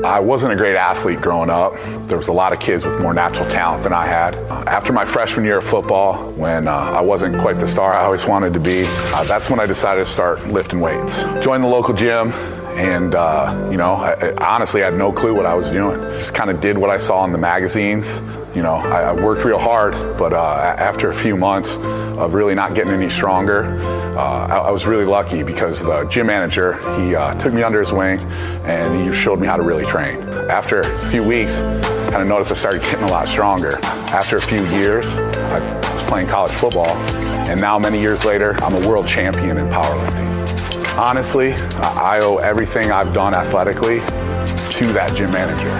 I wasn't a great athlete growing up. There was a lot of kids with more natural talent than I had. After my freshman year of football, when I wasn't quite the star I always wanted to be, that's when I decided to start lifting weights. Joined the local gym, and I honestly had no clue what I was doing. Just kind of did what I saw in the magazines. I worked real hard, but after a few months of really not getting any stronger, I was really lucky because the gym manager, he took me under his wing and he showed me how to really train. After a few weeks, I kind of noticed I started getting a lot stronger. After a few years, I was playing college football, and now many years later, I'm a world champion in powerlifting. Honestly, I owe everything I've done athletically to that gym manager.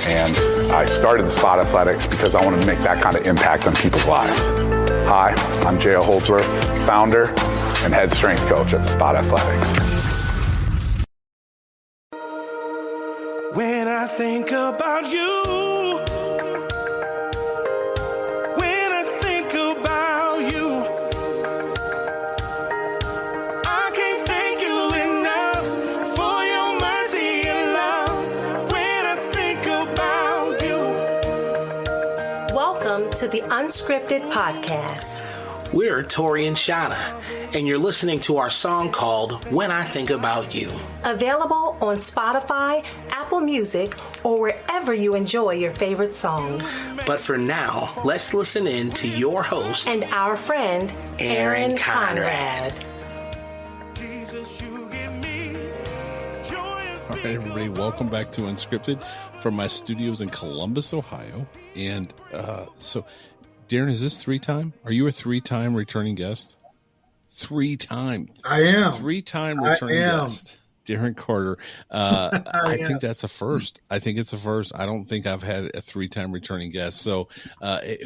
And I started the Spot Athletics because I wanted to make that kind of impact on people's lives. Hi, I'm J.O. Holdsworth, founder and head strength coach at the Spot Athletics. When I think about you, when I think about you, I can't thank you enough for your mercy and love. When I think about you. Welcome to the Unscripted Podcast. We're Tori and Shada, and you're listening to our song called When I Think About You. Available on Spotify, Apple Music, or wherever you enjoy your favorite songs. But for now, let's listen in to your host and our friend, Darren Conrad. All right, everybody, welcome back to Unscripted from my studios in Columbus, Ohio. And so, Darren, is this three-time? Are you a three-time returning guest? Three-time. I am. Three-time returning guest. Darren Carter. I think that's a first. I think it's a first. I don't think I've had a three-time returning guest. So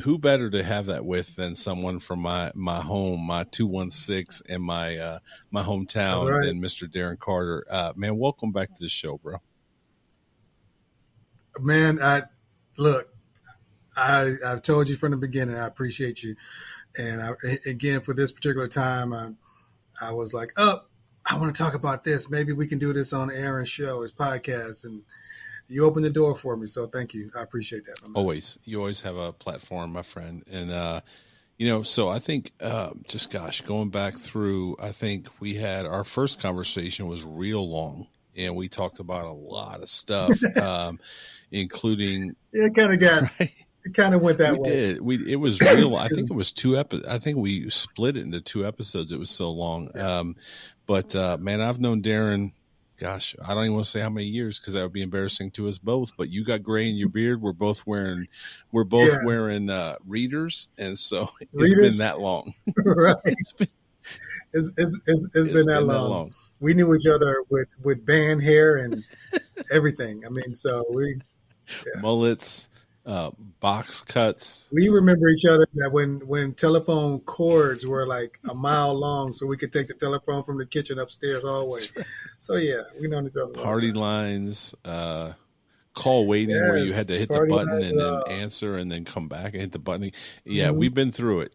who better to have that with than someone from my home, my 216 and my hometown than Mr. Darren Carter. Man, welcome back to the show, bro. Man, I've told you from the beginning, I appreciate you. And again, for this particular time, I was like, I want to talk about this. Maybe we can do this on Aaron's show, his podcast. And you opened the door for me. So thank you. I appreciate that. Always. You always have a platform, my friend. And, so I think going back through, I think we had our first conversation was real long. And we talked about a lot of stuff, including. It kind of got. Right? It kind of went that way. It was real. I think it was 2 episodes. I think we split it into 2 episodes. It was so long. But man, I've known Darren, gosh, I don't even want to say how many years because that would be embarrassing to us both. But you got gray in your beard. We're both wearing readers. And so it's been that long. Right. It's been that long. We knew each other with band hair and everything. I mean, so mullets. Box cuts. We remember each other that when telephone cords were like a mile long, so we could take the telephone from the kitchen upstairs hallway. Right. So yeah, we know each other. Party lines, call waiting where you had to hit the button and then answer and then come back and hit the button. Yeah, We've been through it.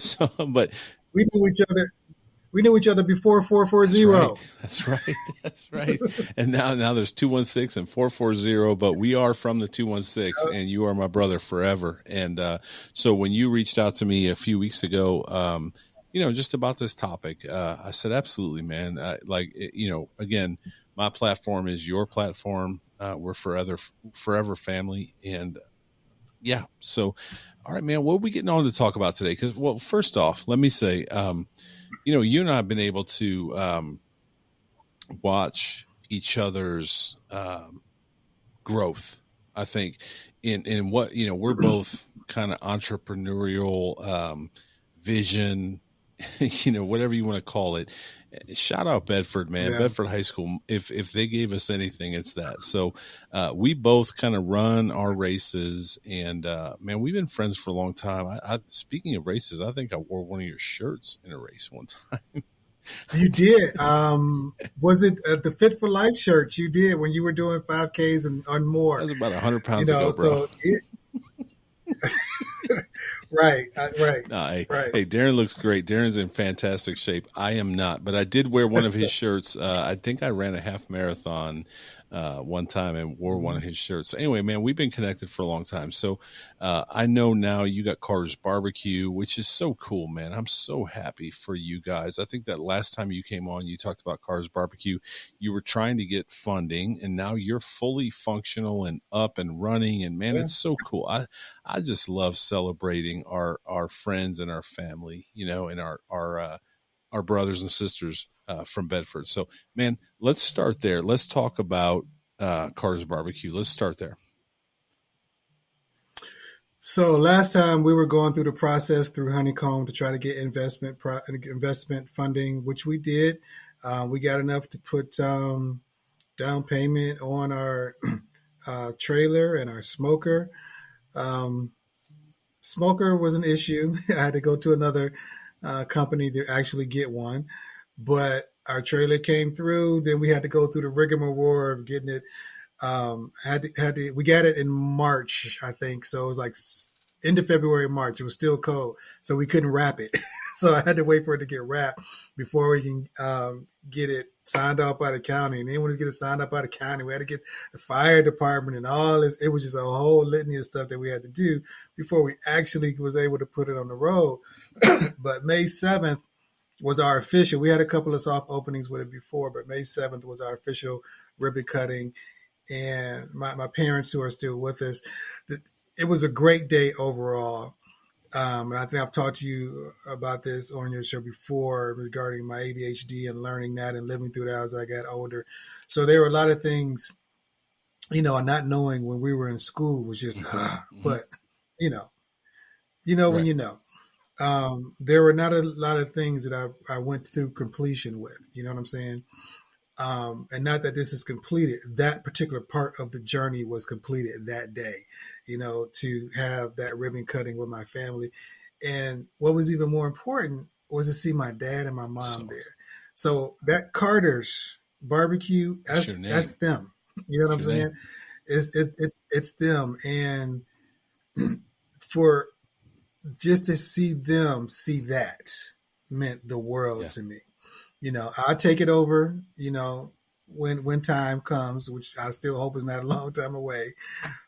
So, but we knew each other. We knew each other before 440. That's right. And now there's 216 and 440, but we are from the 216 and you are my brother forever. And so when you reached out to me a few weeks ago, just about this topic, I said, absolutely, man. Again, my platform is your platform. We're forever family. And yeah, so, all right, man, what are we getting on to talk about today? Because, well, first off, let me say, you and I have been able to watch each other's growth, I think, in what, we're both kind of entrepreneurial vision, whatever you want to call it. Shout out Bedford, man. Yeah. Bedford High School. If they gave us anything, it's that. So we both kind of run our races, and man, we've been friends for a long time. Speaking of races, I think I wore one of your shirts in a race one time. You did. Was it the Fit for Life shirt you did when you were doing 5Ks and more? That was about 100 pounds ago, bro. Right. No, hey, Darren looks great. Darren's in fantastic shape. I am not, but I did wear one of his shirts. I think I ran a half marathon one time and wore one of his shirts. So anyway, man, we've been connected for a long time. So I know now you got Carter's Barbecue, which is so cool, man. I'm so happy for you guys. I think that last time you came on, you talked about Carter's Barbecue. You were trying to get funding, and now you're fully functional and up and running. And man, it's so cool. I just love celebrating our friends and our family, you know, and our brothers and sisters from Bedford. So, man, let's start there. Let's talk about Carter's Barbecue. Let's start there. So last time we were going through the process through Honeycomb to try to get investment funding, which we did. We got enough to put down payment on our trailer and our smoker. Smoker was an issue. I had to go to another company to actually get one, but our trailer came through. Then we had to go through the rigmarole of getting it. We got it in March, I think. So it was like end of February, March. It was still cold, so we couldn't wrap it. So I had to wait for it to get wrapped before we can get it signed off by the county. And then when we get it signed up by the county, we had to get the fire department and all this. It was just a whole litany of stuff that we had to do before we actually was able to put it on the road. But May 7th was our official. We had a couple of soft openings with it before, but May 7th was our official ribbon cutting. And my parents who are still with us, it was a great day overall. And I think I've talked to you about this on your show before regarding my ADHD and learning that and living through that as I got older. So there were a lot of things, you know, not knowing when we were in school was just, but you know, right. When you know. There were not a lot of things that I went through completion with, you know what I'm saying? And not that this is completed, that particular part of the journey was completed that day, you know, to have that ribbon cutting with my family. And what was even more important was to see my dad and my mom there. So that Carter's Barbecue, that's them. You know what I'm saying? It's them. And for just to see them see that meant the world to me. You know, I'll take it over, you know, when time comes, which I still hope is not a long time away,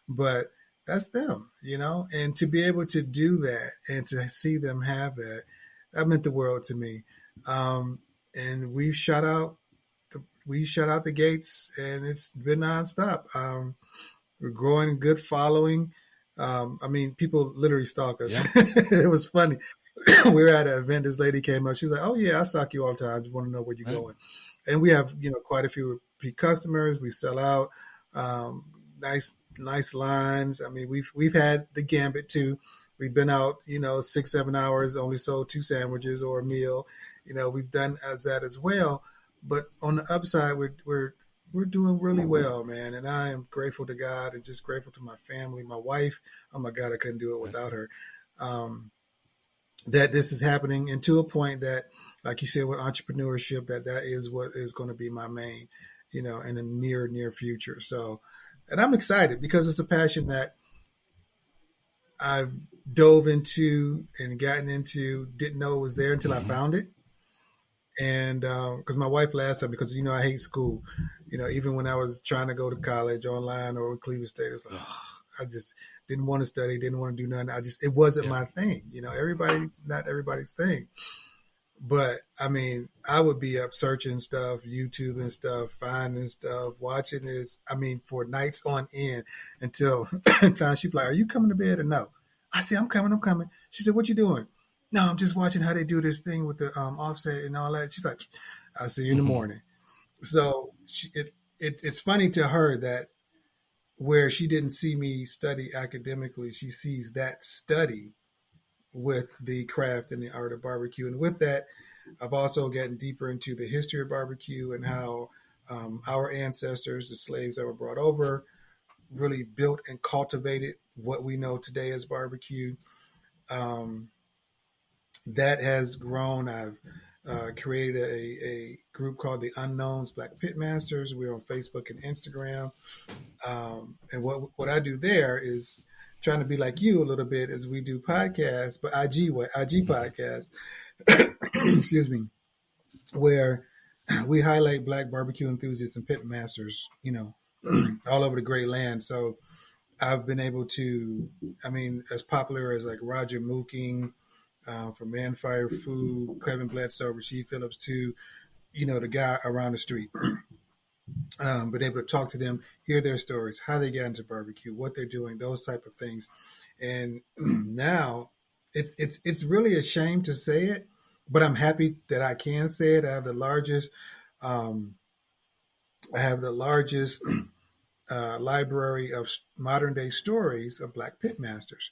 but that's them, you know, and to be able to do that and to see them have that, that meant the world to me. And we shut out the gates, and it's been nonstop. We're growing a good following. I mean, people literally stalk us. Yeah. It was funny. We were at an event. This lady came up. She was like, "Oh yeah, I stalk you all the time. I just want to know where you're going." And we have, you know, quite a few repeat customers. We sell out. Nice lines. I mean, we've had the gambit too. We've been out, you know, 6-7 hours, only sold 2 sandwiches or a meal. You know, we've done that as well. But on the upside, we're doing really well, man. And I am grateful to God and just grateful to my family, my wife. Oh my God, I couldn't do it without her. That this is happening, and to a point that, like you said, with entrepreneurship, that is what is going to be my main, you know, in the near future. So, and I'm excited because it's a passion that I've dove into and gotten into, didn't know it was there until I found it. And because my wife laughs at me because, you know, I hate school. You know, even when I was trying to go to college online or Cleveland State, it's like, I just didn't want to study, didn't want to do nothing. It wasn't my thing. You know, not everybody's thing. But I mean, I would be up searching stuff, YouTube and stuff, finding stuff, watching this. I mean, for nights on end until time she'd be like, "Are you coming to bed or no?" I said, I'm coming. She said, "What you doing?" "No, I'm just watching how they do this thing with the offset and all that." She's like, "I'll see you in the morning." So it's funny to her that where she didn't see me study academically, she sees that study with the craft and the art of barbecue. And with that, I've also gotten deeper into the history of barbecue and how our ancestors, the slaves that were brought over, really built and cultivated what we know today as barbecue. That has grown. I've created a group called the Unknowns Black Pitmasters. We're on Facebook and Instagram. And what I do there is trying to be like you a little bit as we do podcasts, but IG podcasts, excuse me, where we highlight Black barbecue enthusiasts and pitmasters, you know, all over the great land. So I've been able to, I mean, as popular as like Roger Mooking from Manfire Food, Kevin Bledsoe, Rasheed Phillips, to, the guy around the street. But able to talk to them, hear their stories, how they get into barbecue, what they're doing, those type of things. And now it's really a shame to say it, but I'm happy that I can say it. I have the largest library of modern day stories of Black pitmasters.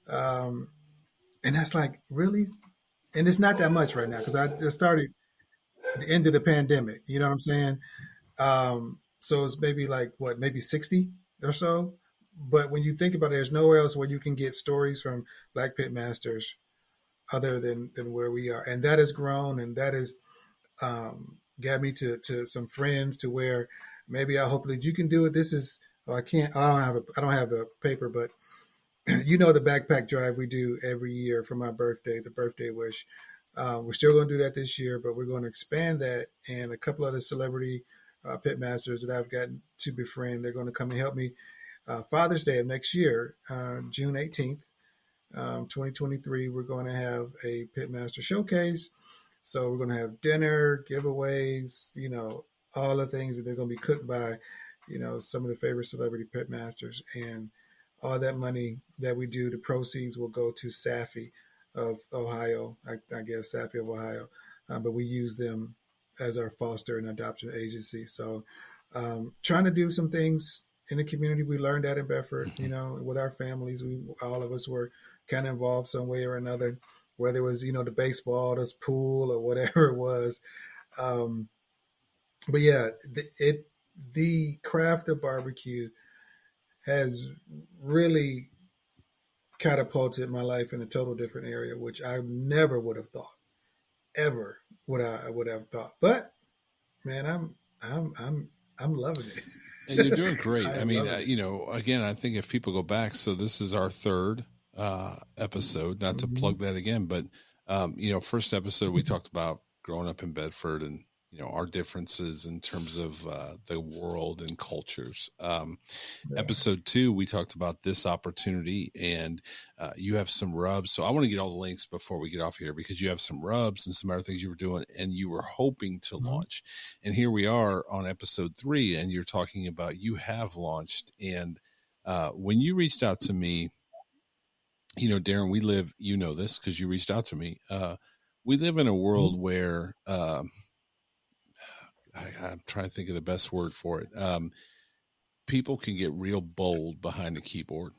And that's like, really? And it's not that much right now, because I just started at the end of the pandemic. You know what I'm saying? So it's maybe like maybe 60 or so. But when you think about it, there's nowhere else where you can get stories from Black pitmasters other than where we are. And that has grown, and that has got me to some friends to where maybe I hope that you can do it. This is, I don't have a paper, but the backpack drive we do every year for my birthday, the birthday wish. We're still going to do that this year, but we're going to expand that. And a couple of the celebrity pitmasters that I've gotten to befriend, they're going to come and help me. Father's Day of next year, June 18th, 2023, we're going to have a pitmaster showcase. So we're going to have dinner, giveaways, all the things that they're going to be cooked by, some of the favorite celebrity pitmasters. And all that money that we do, the proceeds will go to SAFI of Ohio, I guess SAFI of Ohio. But we use them as our foster and adoption agency. So trying to do some things in the community. We learned that in Bedford, with our families. All of us were kind of involved some way or another, whether it was, the baseball, this pool, or whatever it was. But yeah, the craft of barbecue has really catapulted my life in a total different area, which I never would have thought, ever I would have thought. But man, I'm loving it. And you're doing great. I mean, again, I think if people go back, so this is our third episode, not to plug that again, but first episode we talked about growing up in Bedford and our differences in terms of the world and cultures. Episode 2, we talked about this opportunity, and you have some rubs. So I want to get all the links before we get off here, because you have some rubs and some other things you were doing, and you were hoping to launch. And here we are on episode 3, and you're talking about you have launched. And when you reached out to me, Darren, we live, this because you reached out to me. We live in a world where I'm trying to think of the best word for it. People can get real bold behind the keyboard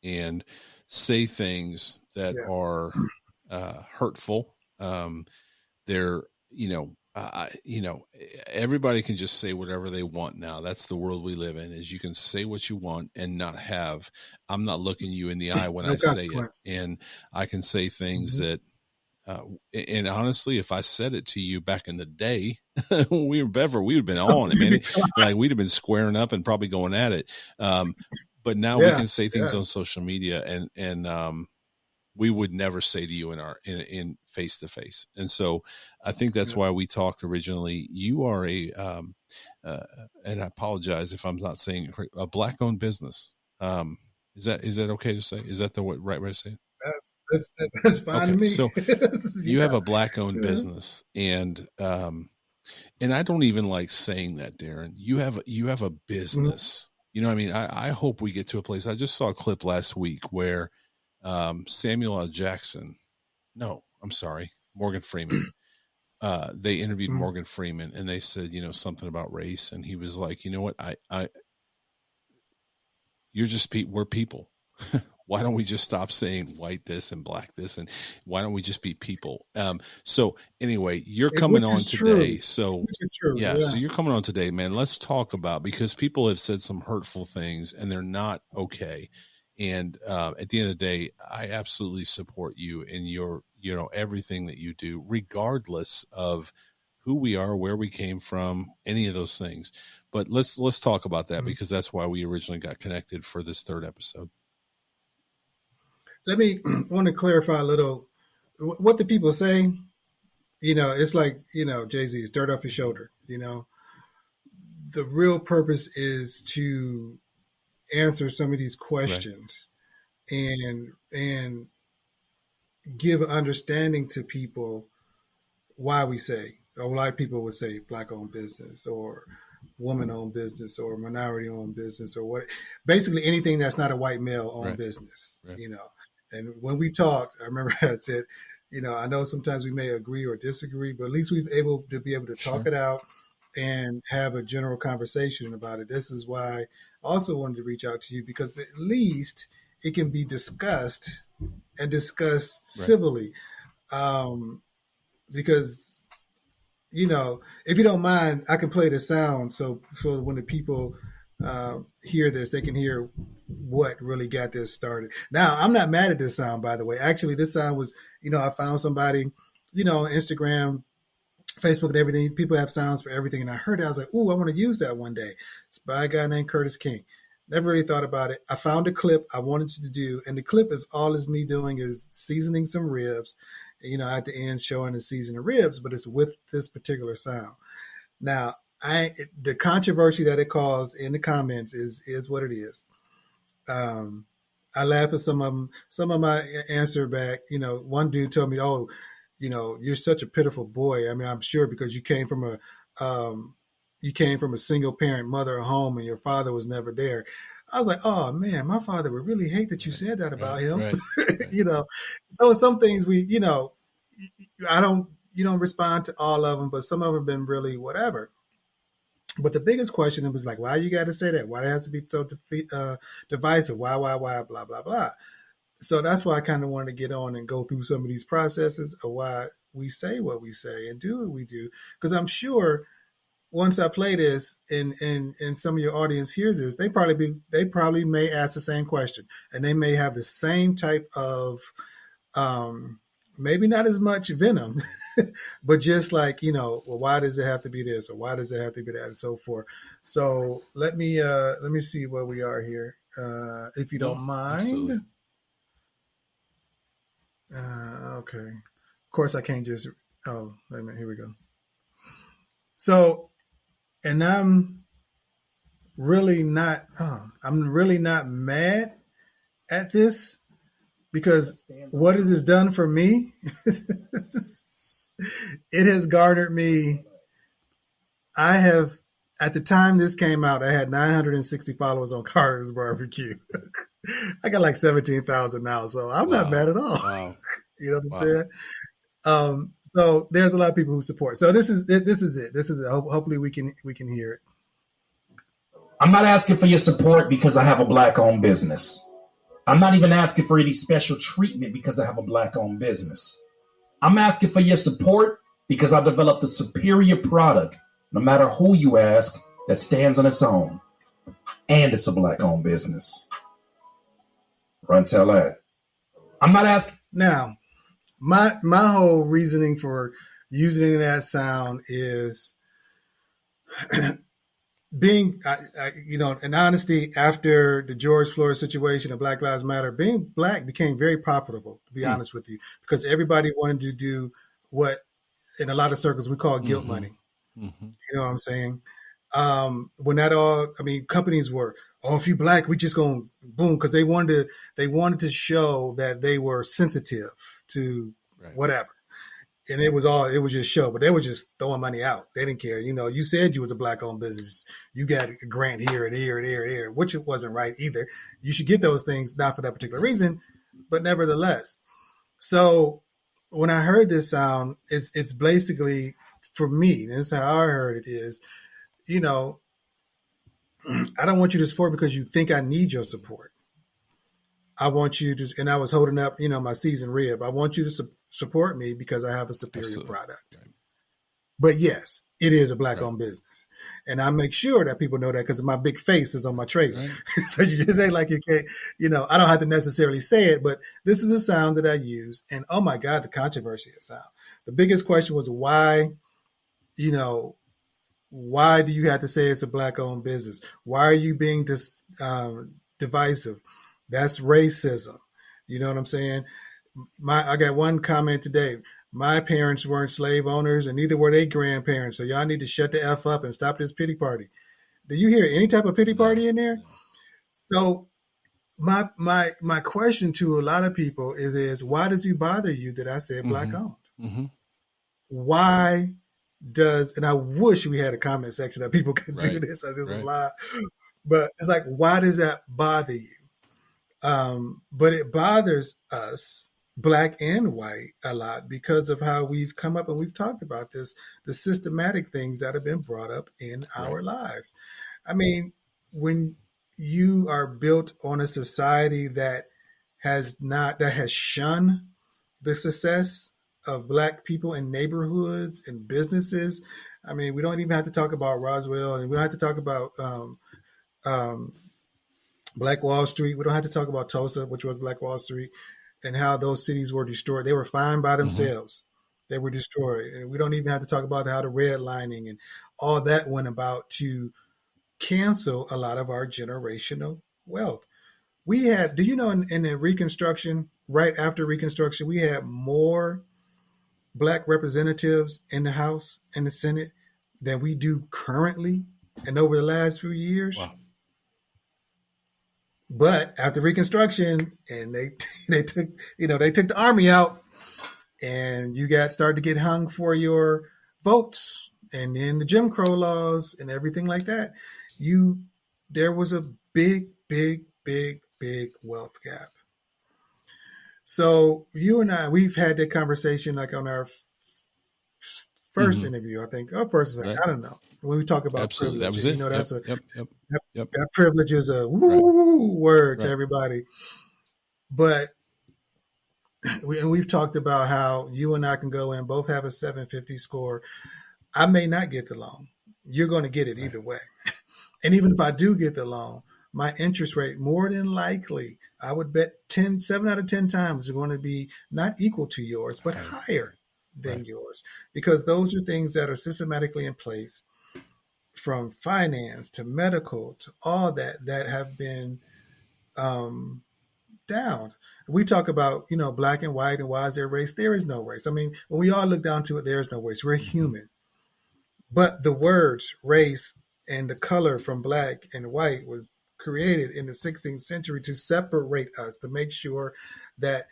and say things that are hurtful. They're, everybody can just say whatever they want now. That's the world we live in, is you can say what you want and not have, I'm not looking you in the eye when I say it. And I can say things that, and honestly, if I said it to you back in the day, we were Bever, we would have been on it, man. Like we'd have been squaring up and probably going at it. But now we can say things on social media, and we would never say to you in face to face. And so I think that's why we talked originally. You are and I apologize if I'm not saying it correct, a Black owned business. Is that okay to say? Is that the right way to say it? That's fine to me. So you have a Black owned business, and I don't even like saying that, Darren. You have a business. You know what I mean? I hope we get to a place. I just saw a clip last week where Samuel L. Jackson, Morgan Freeman. They interviewed Morgan Freeman, and they said, something about race, and he was like, you know what? You're just we're people. Why don't we just stop saying white this and black this, and why don't we just be people? So anyway, you're coming on today. So so you're coming on today, man. Let's talk about, because people have said some hurtful things and they're not okay. And at the end of the day, I absolutely support you in your, everything that you do, regardless of who we are, where we came from, any of those things. But let's talk about that, because that's why we originally got connected for this third episode. Let me want to clarify a little what the people say. It's like, Jay-Z's dirt off your shoulder. the real purpose is to answer some of these questions and give understanding to people why we say, or a lot of people would say Black-owned business or woman-owned business or minority-owned business or what, basically anything that's not a white male-owned business, you know. And when we talked, I remember I said, you know, I know sometimes we may agree or disagree, but at least we've able to be able to talk it out and have a general conversation about it. This is why I also wanted to reach out to you, because at least it can be discussed and discussed civilly. Because, you know, if you don't mind, I can play the sound. So when the people hear this, they can hear what really got this started. Now, I'm not mad at this sound, by the way. Actually, this sound was, you know, I found somebody, you know, Instagram, Facebook and everything. People have sounds for everything. And I heard it. I was like, ooh, I want to use that one day. It's by a guy named Curtis King. Never really thought about it. I found a clip I wanted to do. And the clip is all is me doing is seasoning some ribs. You know, at the end showing the season of ribs, but it's with this particular sound. Now, the controversy that it caused in the comments is what it is. I laugh at some of them. Some of my answer back, you know, one dude told me, "Oh, you know, you're such a pitiful boy." I mean, I'm sure because you came from a single parent mother at home and your father was never there. I was like, oh man, my father would really hate that you said that about him. You know, so some things you know, you don't respond to all of them, but some of them have been really whatever. But the biggest question was like, why you got to say that? Why it has to be so divisive? Why, blah, blah, blah. So that's why I kind of wanted to get on and go through some of these processes of why we say what we say and do what we do. Because I'm sure once I play this and some of your audience hears this, they probably may ask the same question, and they may have the same type of maybe not as much venom, but just like, you know, well, why does it have to be this, or why does it have to be that, and so forth. So let me see where we are here, if you don't mind. Okay. Of course, I can't just. Oh, wait a minute. Here we go. So. And I'm really not mad at this, because what it has done for me, it has garnered me. I have, at the time this came out, I had 960 followers on Carter's Barbecue. I got like 17,000 now, so I'm not mad at all. Wow. You know what I'm saying? So there's a lot of people who support. So this is it. Hopefully we can hear it. I'm not asking for your support because I have a Black-owned business. I'm not even asking for any special treatment because I have a Black-owned business. I'm asking for your support because I developed a superior product, no matter who you ask, that stands on its own. And it's a Black-owned business. Run tell that. I'm not asking. Now, my whole reasoning for using that sound is being, you know, in honesty, after the George Floyd situation of Black Lives Matter, being Black became very profitable, to be honest with you, because everybody wanted to do what in a lot of circles we call guilt money. You know what I'm saying? When that all, I mean, companies were, oh, if you Black, we just gonna boom, because they wanted to show that they were sensitive to whatever. And it was just show, but they were just throwing money out. They didn't care. You know, you said you was a Black-owned business. You got a grant here and here and here and here, which it wasn't right either. You should get those things, not for that particular reason, but nevertheless. So when I heard this sound, it's basically, for me, this is how I heard it is, you know, I don't want you to support because you think I need your support. I want you to, and I was holding up, you know, my seasoned rib. I want you to support me because I have a superior product. Right. But yes, it is a Black-owned business. And I make sure that people know that because my big face is on my trailer. Right. So you just ain't like you can't, you know, I don't have to necessarily say it, but this is a sound that I use. And oh my God, the controversy of sound. The biggest question was why, you know, why do you have to say it's a Black-owned business? Why are you being divisive? That's racism. You know what I'm saying? I got one comment today. My parents weren't slave owners, and neither were their grandparents. So y'all need to shut the F up and stop this pity party. Do you hear any type of pity party in there? So my question to a lot of people is why does it bother you that I said black owned? Mm-hmm. Why does, and I wish we had a comment section that people could do this. This is live, but it's like, why does that bother you? But it bothers us, black and white, a lot because of how we've come up and we've talked about this, the systematic things that have been brought up in our lives. I mean, when you are built on a society that has shunned the success of black people in neighborhoods and businesses. I mean, we don't even have to talk about Roswell, and we don't have to talk about Black Wall Street. We don't have to talk about Tulsa, which was Black Wall Street, and how those cities were destroyed. They were fine by themselves. They were destroyed. And we don't even have to talk about how the redlining and all that went about to cancel a lot of our generational wealth. We had, do you know, in the Reconstruction, right after Reconstruction, we had more black representatives in the House and the Senate than we do currently and over the last few years. Wow. But after Reconstruction, and they took the army out, and you started to get hung for your votes, and then the Jim Crow laws and everything like that. There was a big wealth gap. So you and I, we've had that conversation like on our first interview, I think. Our first, I don't know. When we talk about privilege, that was it. You know, that's Yep. that privilege is a word to everybody. But we've talked about how you and I can go in, both have a 750 score. I may not get the loan. You're going to get it either way. And even if I do get the loan, my interest rate, more than likely, I would bet 7 out of 10 times are going to be not equal to yours, but higher than yours. Because those are things that are systematically in place, from finance to medical to all that have been down. We talk about, black and white and why is there race? There is no race. I mean, when we all look down to it, there is no race. We're human. But the words race and the color from black and white was created in the 16th century to separate us, to make sure that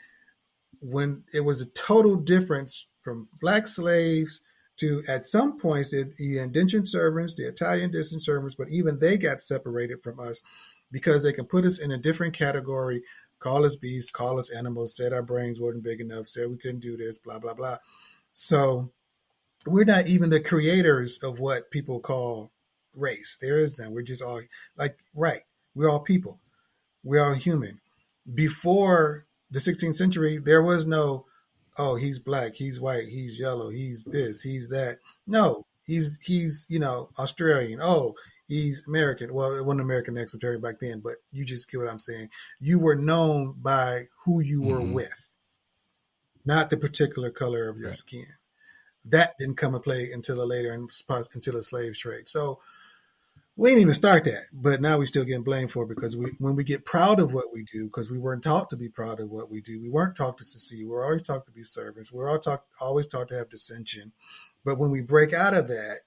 when it was a total difference from black slaves to, at some points, the indentured servants, the Italian indentured servants, but even they got separated from us because they can put us in a different category, call us beasts, call us animals, said our brains weren't big enough, said we couldn't do this, blah, blah, blah. So we're not even the creators of what people call race. There is none. We're just all we're all people. We're all human. Before the 16th century, there was no, oh, he's black, he's white, he's yellow, he's this, he's that. No, he's Australian. Oh, he's American. Well, it wasn't American except back then, but you just get what I'm saying. You were known by who you were with, not the particular color of your skin. That didn't come into play until later, until the slave trade. So we didn't even start that, but now we're still getting blamed for it because when we get proud of what we do, because we weren't taught to be proud of what we do, we weren't taught to succeed. We're always taught to be servants. We're always taught to have dissension. But when we break out of that,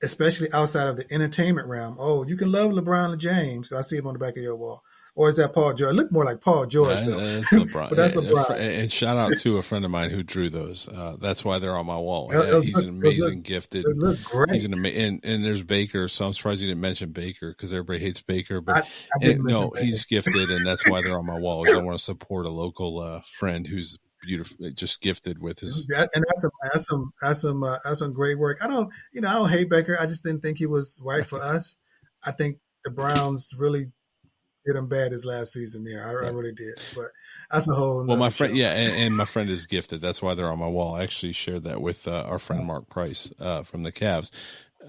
especially outside of the entertainment realm, oh, you can love LeBron James. I see him on the back of your wall. Or is that Paul George? It looked more like Paul George, though. That's LeBron. But that's LeBron. And shout out to a friend of mine who drew those. That's why they're on my wall. He's an amazing, gifted. They look great. He's and there's Baker. So I'm surprised you didn't mention Baker because everybody hates Baker. But he's gifted, and that's why they're on my wall. I want to support a local friend who's beautiful, just gifted with his. And that's some great work. I don't hate Baker. I just didn't think he was right for us. I think the Browns really did him bad his last season there. I really did, but that's a whole. Well, my friend, and my friend is gifted. That's why they're on my wall. I actually shared that with our friend Mark Price from the Cavs.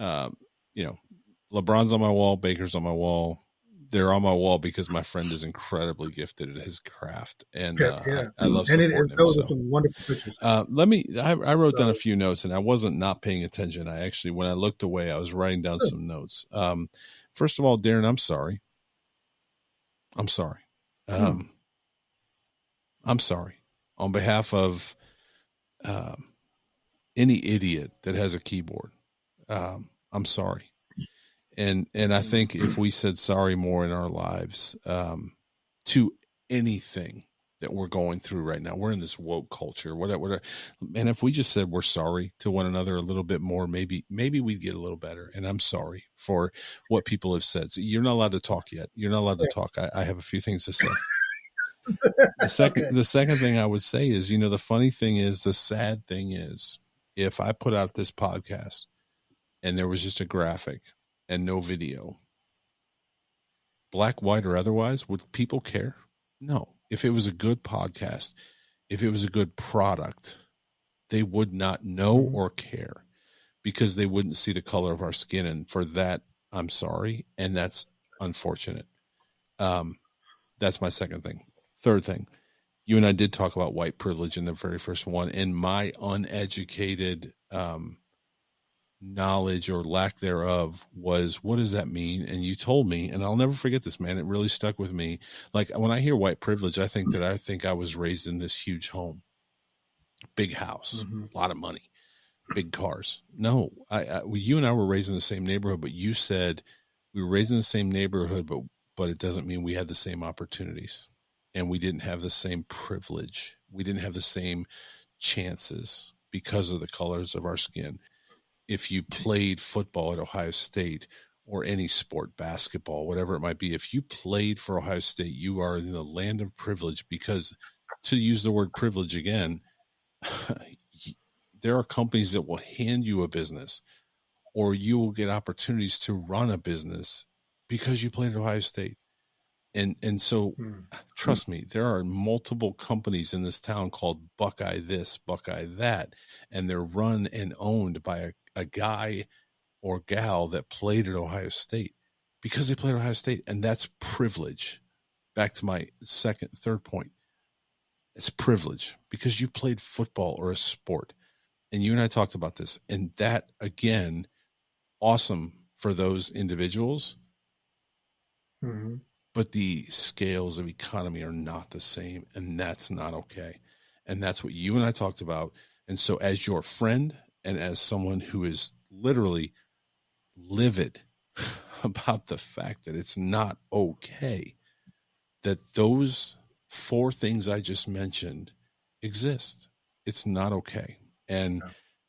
LeBron's on my wall, Baker's on my wall. They're on my wall because my friend is incredibly gifted at his craft, and I love supporting him. Those are some wonderful pictures. I wrote down a few notes, and I wasn't not paying attention. I actually, when I looked away, I was writing down some notes. First of all, Darren, I'm sorry. I'm sorry. I'm sorry on behalf of any idiot that has a keyboard. I'm sorry. And I think if we said sorry more in our lives, to anything that we're going through right now, we're in this woke culture, whatever. And if we just said we're sorry to one another a little bit more, maybe we'd get a little better. And I'm sorry for what people have said. So you're not allowed to talk yet. You're not allowed to talk. I have a few things to say. The second thing I would say is, the funny thing is, the sad thing is, if I put out this podcast and there was just a graphic and no video, black, white, or otherwise, would people care? No. If it was a good podcast, if it was a good product, they would not know or care because they wouldn't see the color of our skin. And for that, I'm sorry. And that's unfortunate. That's my second thing. Third thing, you and I did talk about white privilege in the very first one, and my uneducated knowledge or lack thereof was, what does that mean? And you told me, and I'll never forget this, man. It really stuck with me. Like, when I hear white privilege, I think I was raised in this huge home, big house, a lot of money, big cars. No, you and I were raised in the same neighborhood, but you said we were raised in the same neighborhood, but it doesn't mean we had the same opportunities, and we didn't have the same privilege. We didn't have the same chances because of the colors of our skin. If you played football at Ohio State or any sport, basketball, whatever it might be, if you played for Ohio State, you are in the land of privilege, because, to use the word privilege again, there are companies that will hand you a business, or you will get opportunities to run a business because you played at Ohio State. And so trust me, there are multiple companies in this town called Buckeye this, Buckeye that, and they're run and owned by a guy or gal that played at Ohio State because they played at Ohio State. And that's privilege. Back to my third point. It's privilege because you played football or a sport. And you and I talked about this. And that, again, awesome for those individuals. But the scales of economy are not the same, and that's not okay. And that's what you and I talked about. And so, as your friend and as someone who is literally livid about the fact that it's not okay, that those four things I just mentioned exist. It's not okay. And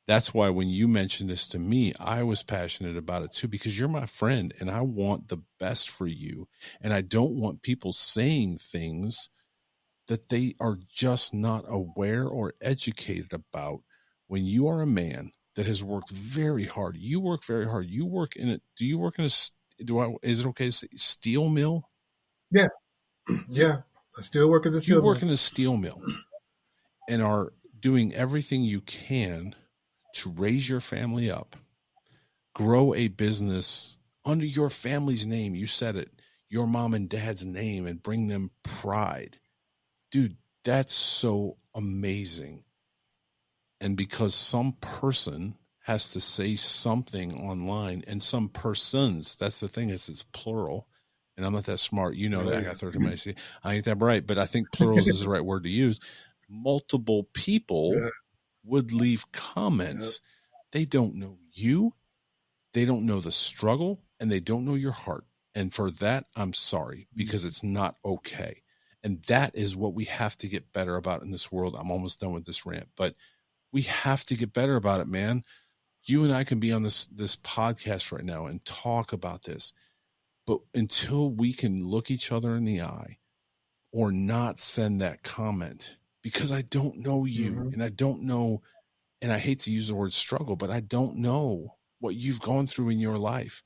that's why when you mentioned this to me, I was passionate about it too, because you're my friend and I want the best for you. And I don't want people saying things that they are just not aware or educated about. When you are a man that has worked very hard, you work very hard. You work in it. Do you work in is it okay to say steel mill? Yeah. Yeah. I still work at the steel mill. You work in a steel mill and are doing everything you can to raise your family up, grow a business under your family's name. You said it, your mom and dad's name, and bring them pride. Dude, that's so amazing. And because some person has to say something online, and some persons, that's the thing, is it's plural. And I'm not that smart. You know that. I got 30 minutes. I ain't that bright, but I think plurals is the right word to use. Multiple people would leave comments. They don't know you. They don't know the struggle, and they don't know your heart. And for that, I'm sorry, because it's not okay. And that is what we have to get better about in this world. I'm almost done with this rant, but we have to get better about it, man. You and I can be on this podcast right now and talk about this, but until we can look each other in the eye or not send that comment, because I don't know you and I don't know, and I hate to use the word struggle, but I don't know what you've gone through in your life.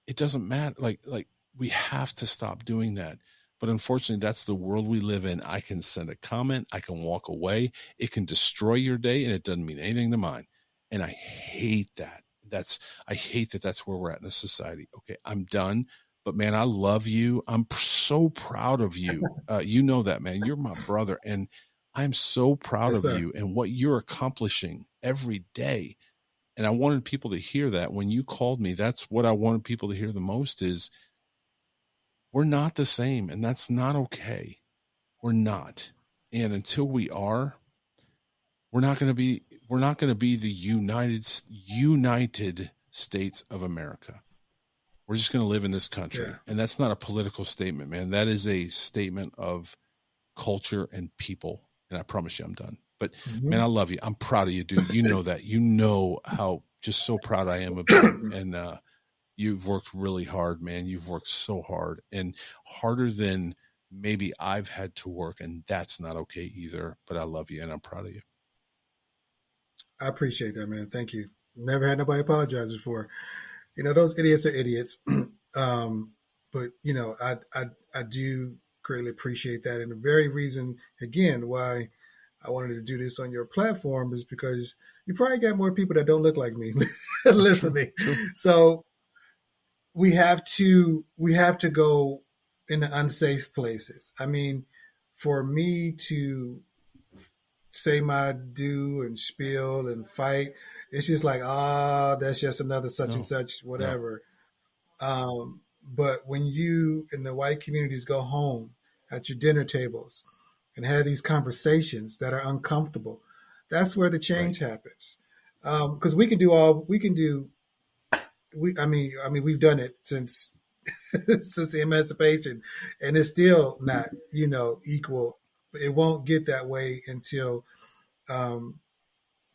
It doesn't matter. Like we have to stop doing that. But unfortunately, that's the world we live in. I can send a comment. I can walk away. It can destroy your day, and it doesn't mean anything to mine. And I hate that. I hate that that's where we're at in a society. Okay, I'm done. But man, I love you. I'm so proud of you. You know that, man. You're my brother, and I'm so proud of you and what you're accomplishing every day. And I wanted people to hear that. When you called me, that's what I wanted people to hear the most is we're not the same, and that's not okay. We're not. And until we are, we're not going to be the United States of America. We're just going to live in this country. Yeah. And that's not a political statement, man. That is a statement of culture and people. And I promise you I'm done. But man, I love you. I'm proud of you, dude. You know that. You know how just so proud I am of you. And you've worked really hard, man. You've worked so hard, and harder than maybe I've had to work. And that's not okay either. But I love you and I'm proud of you. I appreciate that, man. Thank you. Never had nobody apologize before. You know, those idiots are idiots. But you know, I do greatly appreciate that. And the very reason, again, why I wanted to do this on your platform is because you probably got more people that don't look like me listening. So we have to go in the unsafe places. I mean, for me to say my do and spiel and fight, it's just like, that's just another such and such, whatever. But when you in the white communities go home at your dinner tables and have these conversations that are uncomfortable, that's where the change happens. Because we've done it since since the emancipation, and it's still not, equal. It won't get that way until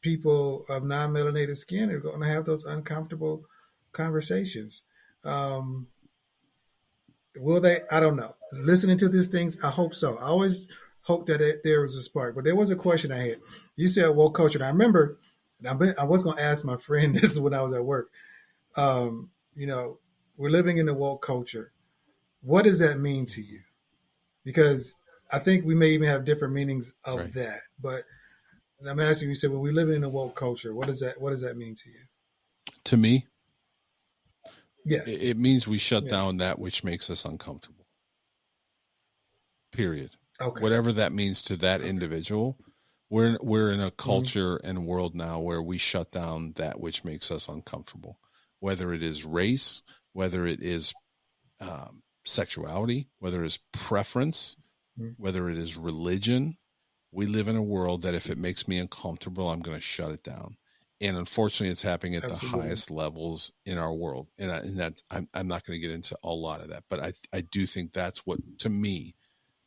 people of non-melanated skin are going to have those uncomfortable conversations. Will they? I don't know. Listening to these things, I hope so. I always hope that there was a spark. But there was a question I had. You said woke culture. And I remember, I was going to ask my friend this when I was at work. We're living in a woke culture. What does that mean to you? Because I think we may even have different meanings of that. But I'm asking you, said, well, we live in a woke culture. What does that mean to you? To me, yes, it means we shut down that which makes us uncomfortable. Period. Okay. Whatever that means to that individual, we're in a culture and world now where we shut down that which makes us uncomfortable. Whether it is race, whether it is sexuality, whether it is preference, whether it is religion, we live in a world that if it makes me uncomfortable, I'm going to shut it down. And unfortunately, it's happening at the highest levels in our world. And that's, I'm not going to get into a lot of that, but I do think that's what, to me,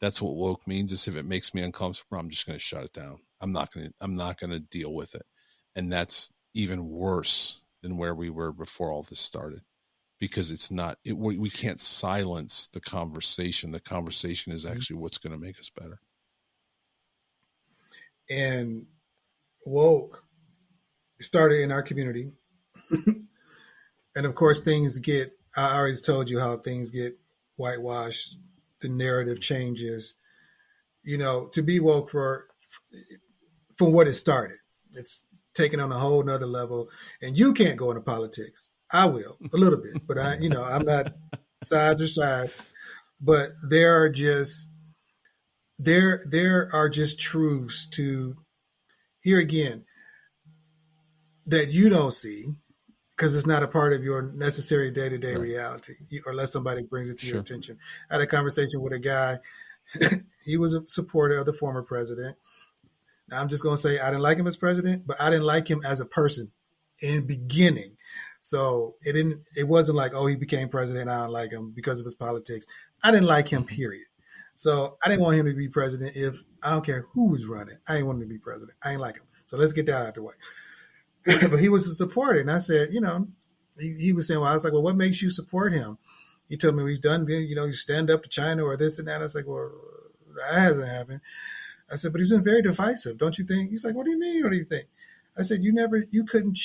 that's what woke means, is if it makes me uncomfortable, I'm just going to shut it down. I'm not going to deal with it. And that's even worse than where we were before all this started, because we can't silence the conversation. The conversation is actually what's going to make us better. And woke started in our community. And of course, I already told you how things get whitewashed. The narrative changes, to be woke from what it started. It's taken on a whole nother level, and you can't go into politics. I will a little bit, but I'm not sides or sides, but there are just truths to here again that you don't see because it's not a part of your necessary day-to-day reality, unless somebody brings it to your attention. I had a conversation with a guy. He was a supporter of the former president. Now, I'm just going to say I didn't like him as president, but I didn't like him as a person in the beginning. So it wasn't like, he became president, I don't like him because of his politics. I didn't like him, period. So I didn't want him to be president. If I don't care who was running, I didn't want him to be president. I didn't like him. So let's get that out of the way. But he was a supporter. And I said, he was saying, I was like, well, what makes you support him? He told me he's done, you stand up to China or this and that. I was like, well, that hasn't happened. I said, but he's been very divisive, don't you think? He's like, what do you mean? What do you think? I said, you couldn't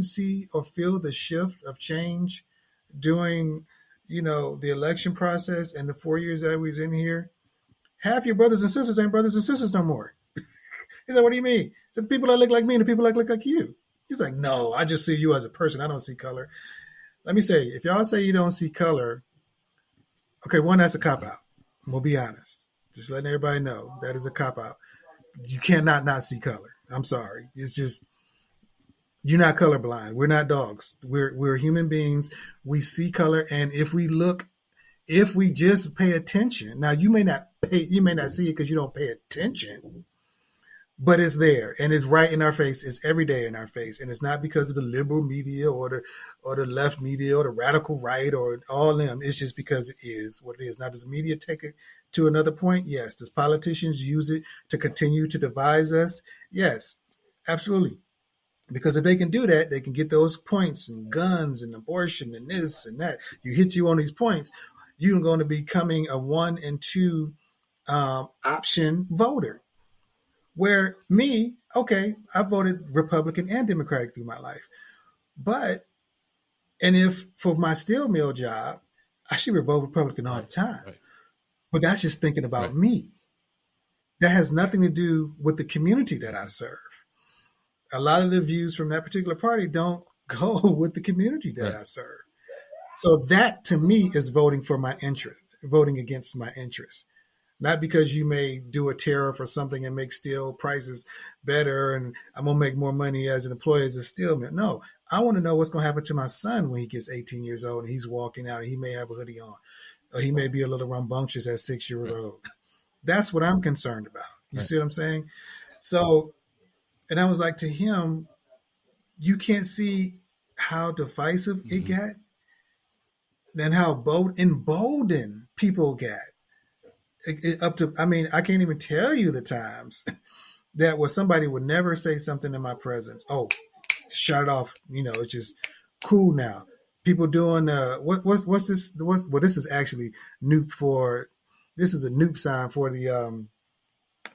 see or feel the shift of change during, the election process and the 4 years that we was in here. Half your brothers and sisters ain't brothers and sisters no more. He said, what do you mean? He said, the people that look like me and the people that look like you. He's like, no, I just see you as a person. I don't see color. Let me say, if y'all say you don't see color, okay, one, that's a cop-out. We'll be honest. Just letting everybody know that is a cop-out. You cannot not see color. I'm sorry. It's just, you're not colorblind. We're not dogs. We're human beings. We see color. And if we just pay attention, now you may not see it because you don't pay attention, but it's there and it's right in our face. It's every day in our face. And it's not because of the liberal media or the left media or the radical right or all them. It's just because it is what it is. Now, does the media take it to another point? Yes. Does politicians use it to continue to divide us? Yes, absolutely. Because if they can do that, they can get those points and guns and abortion and this and that. You hit you on these points, you're going to be becoming a 1 and 2 option voter. Where me, okay, I voted Republican and Democratic through my life. And if for my steel mill job, I should vote Republican all the time. Right. But that's just thinking about me. That has nothing to do with the community that I serve. A lot of the views from that particular party don't go with the community that I serve. So that to me is voting for my interest, voting against my interest. Not because you may do a tariff or something and make steel prices better and I'm going to make more money as an employee as a steel mill. No, I want to know what's going to happen to my son when he gets 18 years old and he's walking out and he may have a hoodie on or he may be a little rambunctious at 6 years old. That's what I'm concerned about. You see what I'm saying? So, and I was like to him, you can't see how divisive it got and how emboldened people got. Up to, I mean, I can't even tell you the times that where somebody would never say something in my presence. Oh, shut it off. You know, it's just cool now. People doing what's this? Well, this is actually this is a nuke sign for the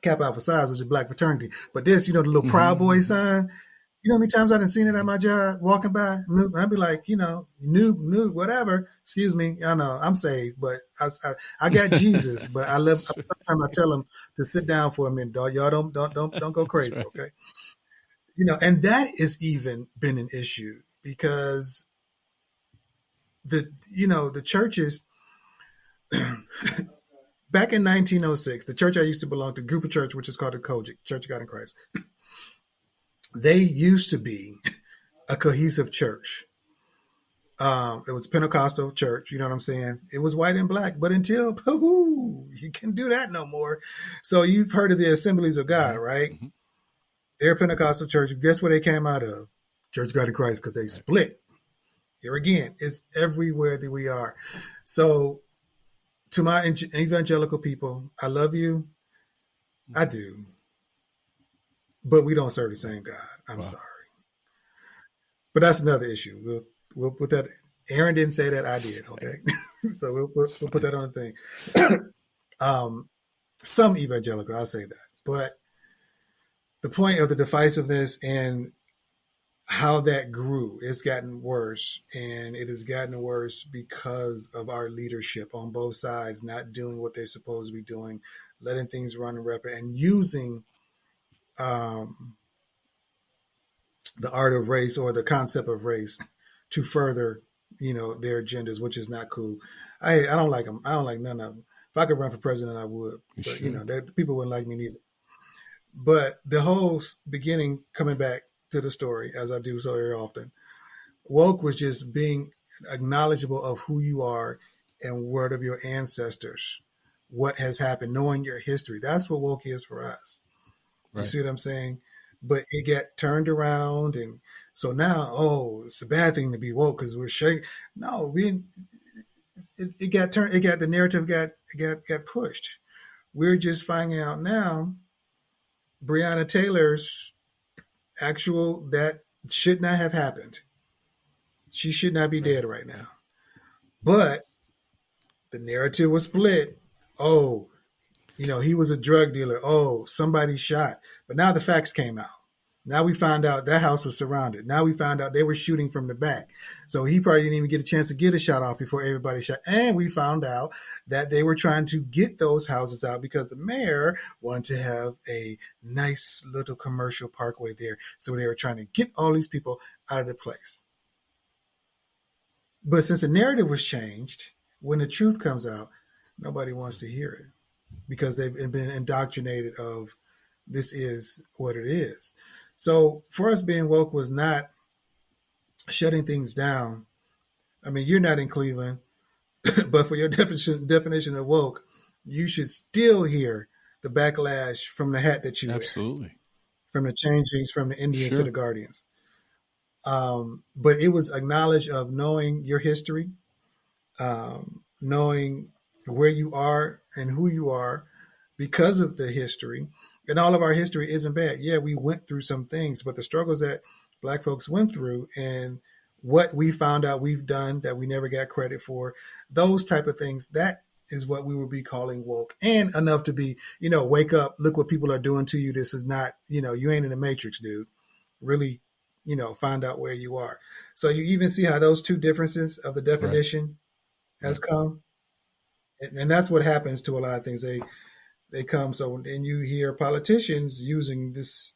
Kappa Alpha Psi, which is Black fraternity. But this, you know, the little Proud Boy sign. You know how many times I've seen it at my job walking by? I'd be like, you know, noob, whatever. Excuse me. I know I'm saved, but I got Jesus. But sometimes I tell them to sit down for a minute, dog. Y'all don't go crazy, okay? You know, and that has even been an issue because the churches back in 1906, the church I used to belong to, a group of church, which is called the Kojic, Church of God in Christ. They used to be a cohesive church. It was a Pentecostal church, you know what I'm saying? It was white and black, but until, you can't do that no more. So you've heard of the Assemblies of God, right? Mm-hmm. They're a Pentecostal church. Guess where they came out of? Church of God in Christ, because they split. Here again, it's everywhere that we are. So to my evangelical people, I love you. I do. But we don't serve the same God. I'm sorry. But that's another issue. We'll put that. Aaron didn't say that. I did. Okay. So we'll put that on the thing. Some evangelical, I'll say that. But the point of the divisiveness and how that grew, it's gotten worse. And it has gotten worse because of our leadership on both sides, not doing what they're supposed to be doing, letting things run rampant and using the art of race or the concept of race to further, their agendas, which is not cool. I don't like them. I don't like none of them. If I could run for president, I would. But, people wouldn't like me neither. But the whole beginning, coming back to the story, as I do so very often, woke was just being acknowledgeable of who you are and word of your ancestors, what has happened, knowing your history. That's what woke is for us. Right. You see what I'm saying? But it got turned around, and so now, it's a bad thing to be woke because we're shaking. No, it got turned. It got the narrative got pushed. We're just finding out now. Breonna Taylor's that should not have happened. She should not be dead right now. But the narrative was split. He was a drug dealer. Somebody shot. But now the facts came out. Now we found out that house was surrounded. Now we found out they were shooting from the back. So he probably didn't even get a chance to get a shot off before everybody shot. And we found out that they were trying to get those houses out because the mayor wanted to have a nice little commercial parkway there. So they were trying to get all these people out of the place. But since the narrative was changed, when the truth comes out, nobody wants to hear it because they've been indoctrinated of this is what it is. So for us, being woke was not shutting things down. I mean, you're not in Cleveland, but for your definition of woke, you should still hear the backlash from the hat that you wear. Absolutely. from the changings from the Indians Sure. to the Guardians. But it was a knowledge of knowing your history, knowing where you are and who you are because of the history. And all of our history isn't bad. Yeah, we went through some things, but the struggles that Black folks went through and what we found out we've done that we never got credit for, those type of things, that is what we would be calling woke, and enough to be, wake up, look what people are doing to you. This is not, you ain't in the matrix, dude. Really, find out where you are. So you even see how those two differences of the definition has come. And that's what happens to a lot of things. They come. So then you hear politicians using this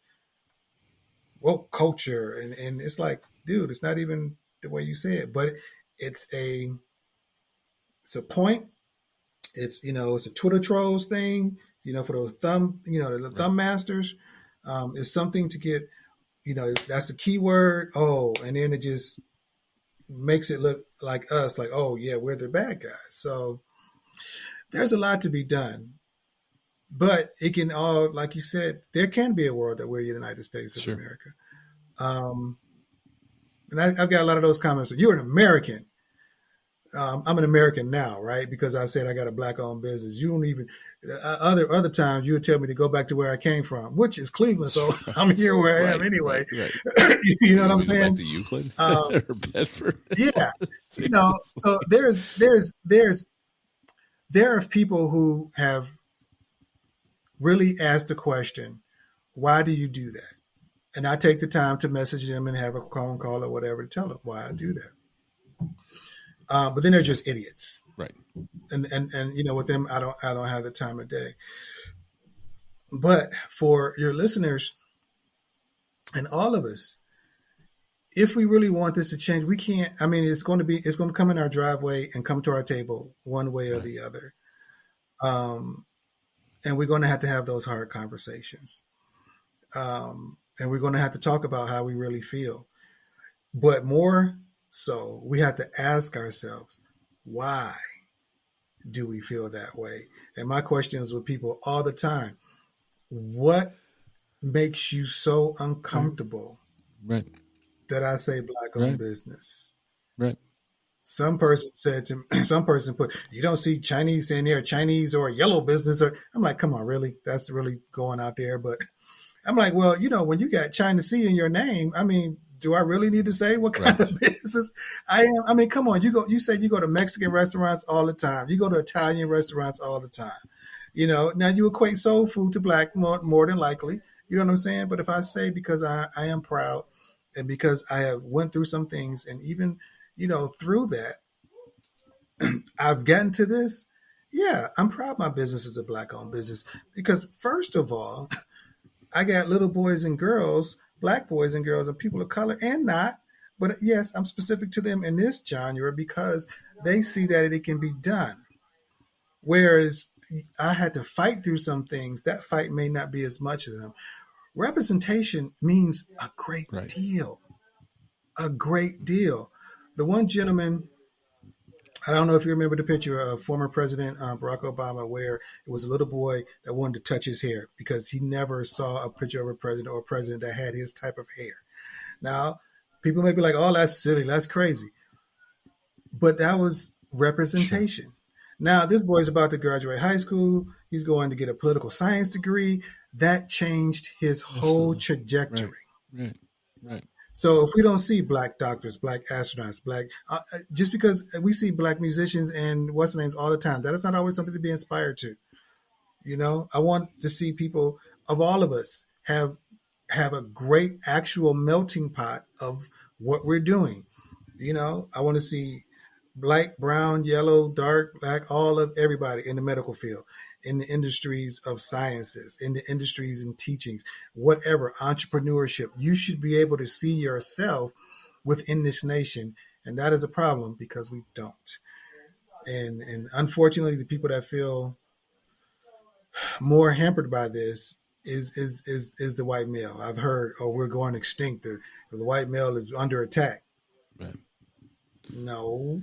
woke culture, and it's like, dude, it's not even the way you say it, but it's a point. It's, it's a Twitter trolls thing, for those the thumb masters. It's something to get, that's a keyword. Oh, and then it just makes it look like us, like, oh yeah, we're the bad guys. So there's a lot to be done, but it can all, like you said, there can be a world that we're the United States of America. And I've got a lot of those comments. You're an American. I'm an American now, right? Because I said I got a Black-owned business. You don't even other times you would tell me to go back to where I came from, which is Cleveland. So I'm here where I am anyway. Right. You know what I'm saying? Back to Euclid or Bedford. Yeah. So there are people who have really asked the question, why do you do that? And I take the time to message them and have a phone call or whatever to tell them why I do that. But then they're just idiots, right? And with them, I don't have the time of day. But for your listeners and all of us, if we really want this to change, we can't. I mean, it's going to come in our driveway and come to our table one way or the other, and we're going to have those hard conversations, and we're going to have to talk about how we really feel, but more. So we have to ask ourselves, why do we feel that way? And my question is with people all the time, what makes you so uncomfortable that I say Black-owned business? Right. Some person said to me, some person put, you don't see Chinese in there, Chinese or yellow business. I'm like, come on, really? That's really going out there. But I'm like, well, when you got China C in your name, I mean, do I really need to say what kind of business I am? I mean, come on, you say you go to Mexican restaurants all the time. You go to Italian restaurants all the time. Now you equate soul food to Black more than likely. You know what I'm saying? But if I say, because I am proud and because I have went through some things, and even, through that, I've gotten to this. Yeah, I'm proud my business is a Black-owned business because, first of all, I got little boys and girls, Black boys and girls, and people of color, and not, but yes, I'm specific to them in this genre because they see that it can be done. Whereas I had to fight through some things. That fight may not be as much of them. Representation means a great deal. A great deal. The one gentleman, I don't know if you remember the picture of former President Barack Obama, where it was a little boy that wanted to touch his hair because he never saw a picture of a president or a president that had his type of hair. Now, people may be like, oh, that's silly, that's crazy. But that was representation. Sure. Now, this boy's about to graduate high school. He's going to get a political science degree. That changed his whole trajectory. Right. So if we don't see Black doctors, Black astronauts, just because we see Black musicians and what's the names all the time, that is not always something to be inspired to. I want to see people of all of us have a great actual melting pot of what we're doing. I want to see Black, brown, yellow, dark, Black, all of everybody in the medical field, in the industries of sciences, in the industries and teachings, whatever, entrepreneurship. You should be able to see yourself within this nation. And that is a problem because we don't. And unfortunately, the people that feel more hampered by this is the white male. I've heard, oh, we're going extinct. The white male is under attack. Right. No,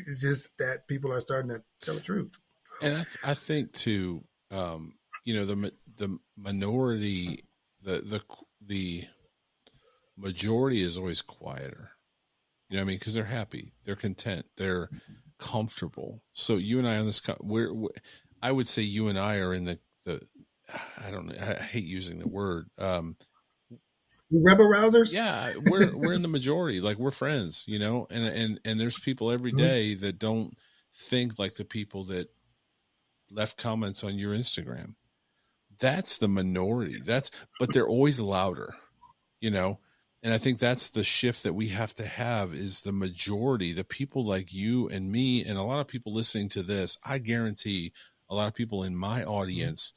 it's just that people are starting to tell the truth. So. And I think too, the minority the majority is always quieter. You know what I mean? Because they're happy, they're content, they're comfortable. So you and I on this, I would say you and I are in the I don't know, I hate using the word. Rebel rousers? Yeah, we're in the majority. Like, we're friends, you know, and there's people every day that don't think like the people that left comments on your Instagram. That's the minority. But they're always louder, you know. And I think that's the shift that we have to have, is the majority, the people like you and me and a lot of people listening to this. I guarantee a lot of people in my audience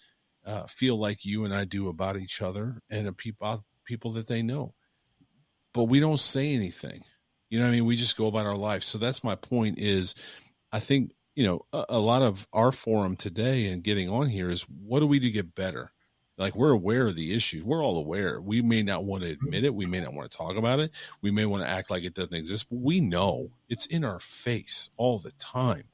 feel like you and I do about each other and the people that they know. But we don't say anything. You know what I mean? We just go about our life. So that's my point is, I think, you know, a lot of our forum today and getting on here is, what do we do to get better? Like, we're aware of the issues. We're all aware. We may not want to admit it. We may not want to talk about it. We may want to act like it doesn't exist, but we know it's in our face all the time,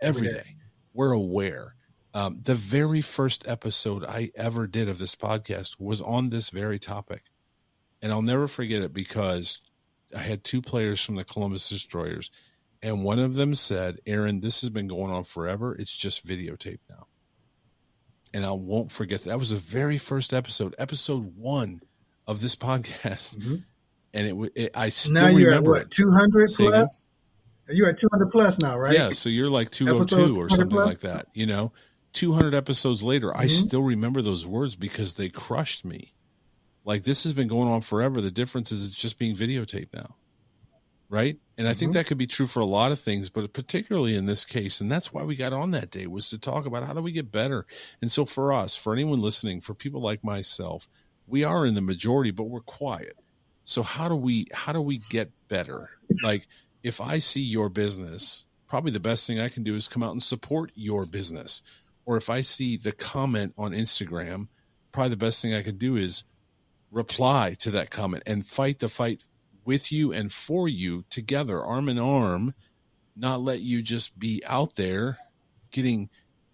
every day. We're aware. The very first episode I ever did of this podcast was on this very topic. And I'll never forget it, because I had two players from the Columbus Destroyers, and one of them said, "Aaron, this has been going on forever. It's just videotape now." And I won't forget that. That was the very first episode 1 of this podcast. And I still now you're remember at what, 200 plus? You're at 200 plus now, right? Yeah, so you're like 202 or something like that. You know, 200 episodes later, I still remember those words because they crushed me. Like, this has been going on forever. The difference is it's just being videotaped now. Right? And I think that could be true for a lot of things, but particularly in this case. And that's why we got on that day, was to talk about how do we get better. And so for us, for anyone listening, for people like myself, we are in the majority, but we're quiet. So how do we get better? Like, if I see your business, probably the best thing I can do is come out and support your business. Or if I see the comment on Instagram, probably the best thing I could do is reply to that comment and fight the fight with you and for you together, arm in arm, not let you just be out there getting,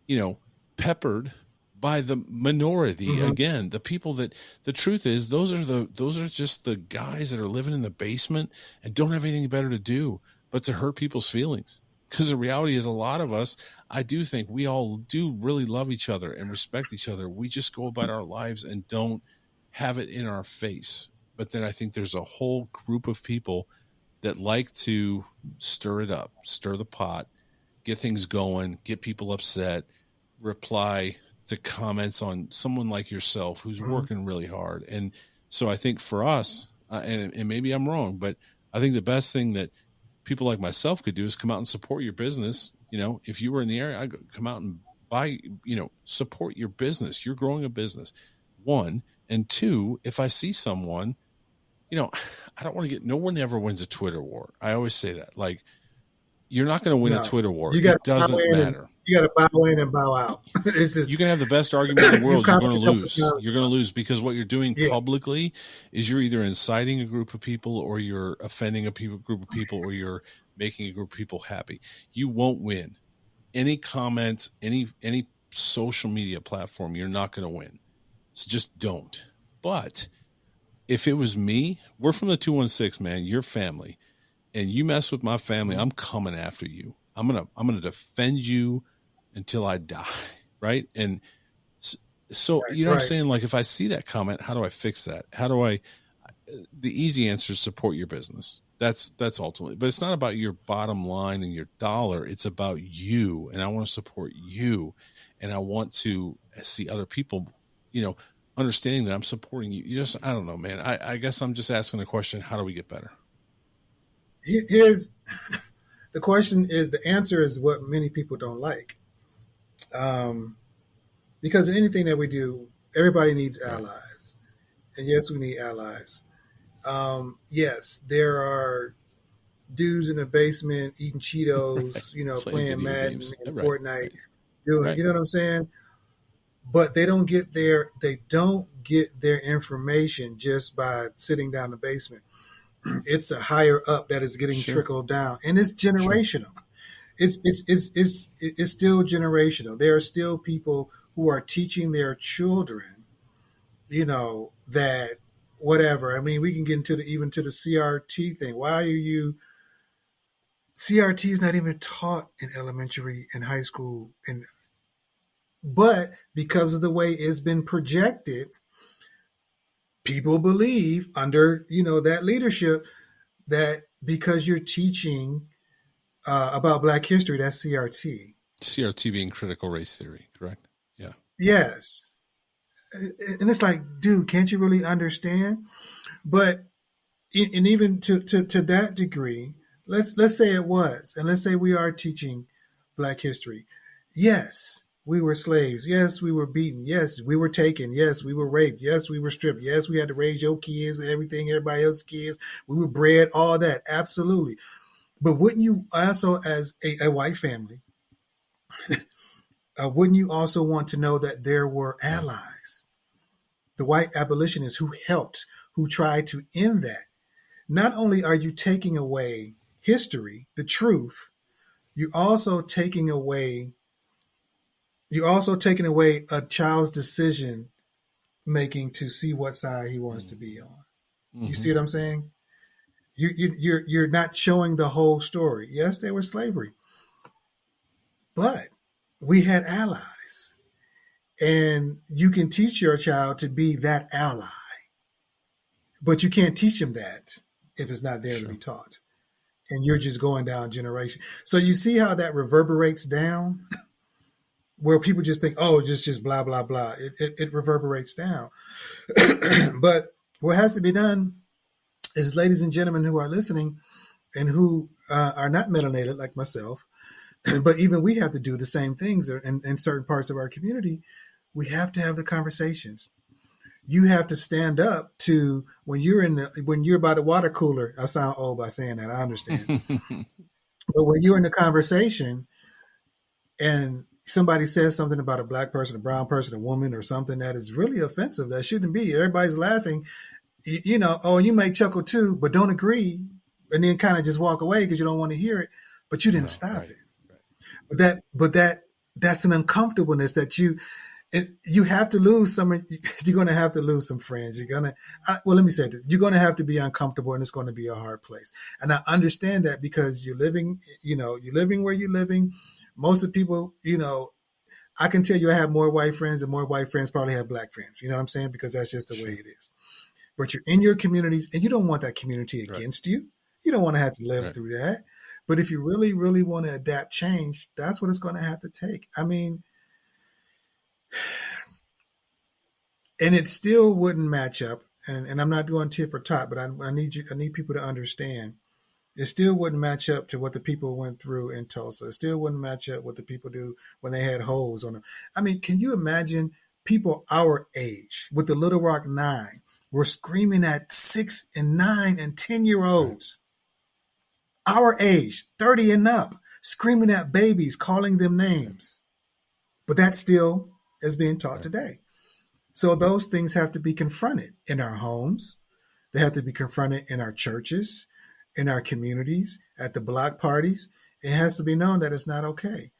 you know, peppered by the minority. Again, the people that, the truth is, those are just the guys that are living in the basement and don't have anything better to do but to hurt people's feelings. Because the reality is, a lot of us, I do think we all do really love each other and respect each other. We just go about our lives and don't have it in our face. But then I think there's a whole group of people that like to stir it up, stir the pot, get things going, get people upset, reply to comments on someone like yourself who's working really hard. And so I think for us, and maybe I'm wrong, but I think the best thing that people like myself could do is come out and support your business. You know, if you were in the area, I'd come out and buy, you know, support your business. You're growing a business, one. And two, if I see someone, you know, I don't want to no one ever wins a Twitter war. I always say that. Like, you're not going to win a Twitter war. It doesn't matter. You got to bow in and bow out. It's just, you can have the best argument in the world. You're going to lose. You're going to lose because what you're doing publicly is you're either inciting a group of people, or you're offending a group of people, or you're making a group of people happy. You won't win. Any comment, any social media platform, you're not going to win. So just don't. But if it was me, we're from the 216, man. You're family, and you mess with my family, I'm coming after you. I'm gonna defend you until I die, right? And so you know what I'm saying? Like, if I see that comment, how do I fix that? The easy answer is support your business. That's ultimately, but it's not about your bottom line and your dollar. It's about you, and I want to support you, and I want to see other people, you know, understanding that I'm supporting you. I don't know, man. I guess I'm just asking the question, how do we get better? Here's the question is, the answer is what many people don't like. Because in anything that we do, everybody needs allies. And yes, we need allies. Yes, there are dudes in the basement eating Cheetos, you know, playing Madden and Fortnite. You know what I'm saying? But they don't get their information just by sitting down in the basement. It's a higher up that is getting trickled down, and it's generational. It's still generational. It's still generational. There are still people who are teaching their children that whatever. I mean, we can get into even to the CRT thing. Why are you? CRT is not even taught in elementary and high school, but because of the way it's been projected, people believe under that leadership that because you're teaching about Black history, that's CRT. CRT being critical race theory, correct? Yeah. Yes. And it's like, dude, can't you really understand? But and even to that degree, let's say it was, and let's say we are teaching Black history. Yes, we were slaves. Yes, we were beaten. Yes, we were taken. Yes, we were raped. Yes, we were stripped. Yes, we had to raise your kids and everything, everybody else's kids. We were bred, all that. Absolutely. But wouldn't you also, as a white family, wouldn't you also want to know that there were allies, the white abolitionists who helped, who tried to end that? Not only are you taking away history, the truth, you're also taking away a child's decision making to see what side he wants to be on. You see what I'm saying? You're not showing the whole story. Yes, there was slavery, but we had allies, and you can teach your child to be that ally, but you can't teach him that if it's not there to be taught, and you're just going down generation. So you see how that reverberates down, where people just think, oh, just blah blah blah. It reverberates down, but what has to be done is, ladies and gentlemen who are listening and who are not melanated like myself, but even we have to do the same things in certain parts of our community. We have to have the conversations. You have to stand up to when you're by the water cooler. I sound old by saying that, I understand. But when you're in the conversation and somebody says something about a Black person, a brown person, a woman, or something that is really offensive, that shouldn't be. Everybody's laughing. You may chuckle too, but don't agree, and then kind of just walk away because you don't want to hear it, but you didn't stop it. Right. But that's an uncomfortableness that you have to lose some. You're going to have to lose some friends. Let me say this: you're going to have to be uncomfortable, and it's going to be a hard place. And I understand that because you're living where you're living. Most of the people, I can tell you, I have more white friends, and more white friends probably have Black friends. You know what I'm saying? Because that's just the way it is. But you're in your communities, and you don't want that community against you. You don't want to have to live through that. But if you really, really want to adapt change, that's what it's going to have to take. I mean, and it still wouldn't match up. And I'm not doing tit for tat, but I need people to understand. It still wouldn't match up to what the people went through in Tulsa. It still wouldn't match up what the people do when they had holes on them. I mean, can you imagine people our age with the Little Rock 9 were screaming at 6 and 9 and 10-year-olds, our age, 30 and up, screaming at babies, calling them names. But that still is being taught today. So those things have to be confronted in our homes. They have to be confronted in our churches, in our communities, at the block parties. It has to be known that it's not okay.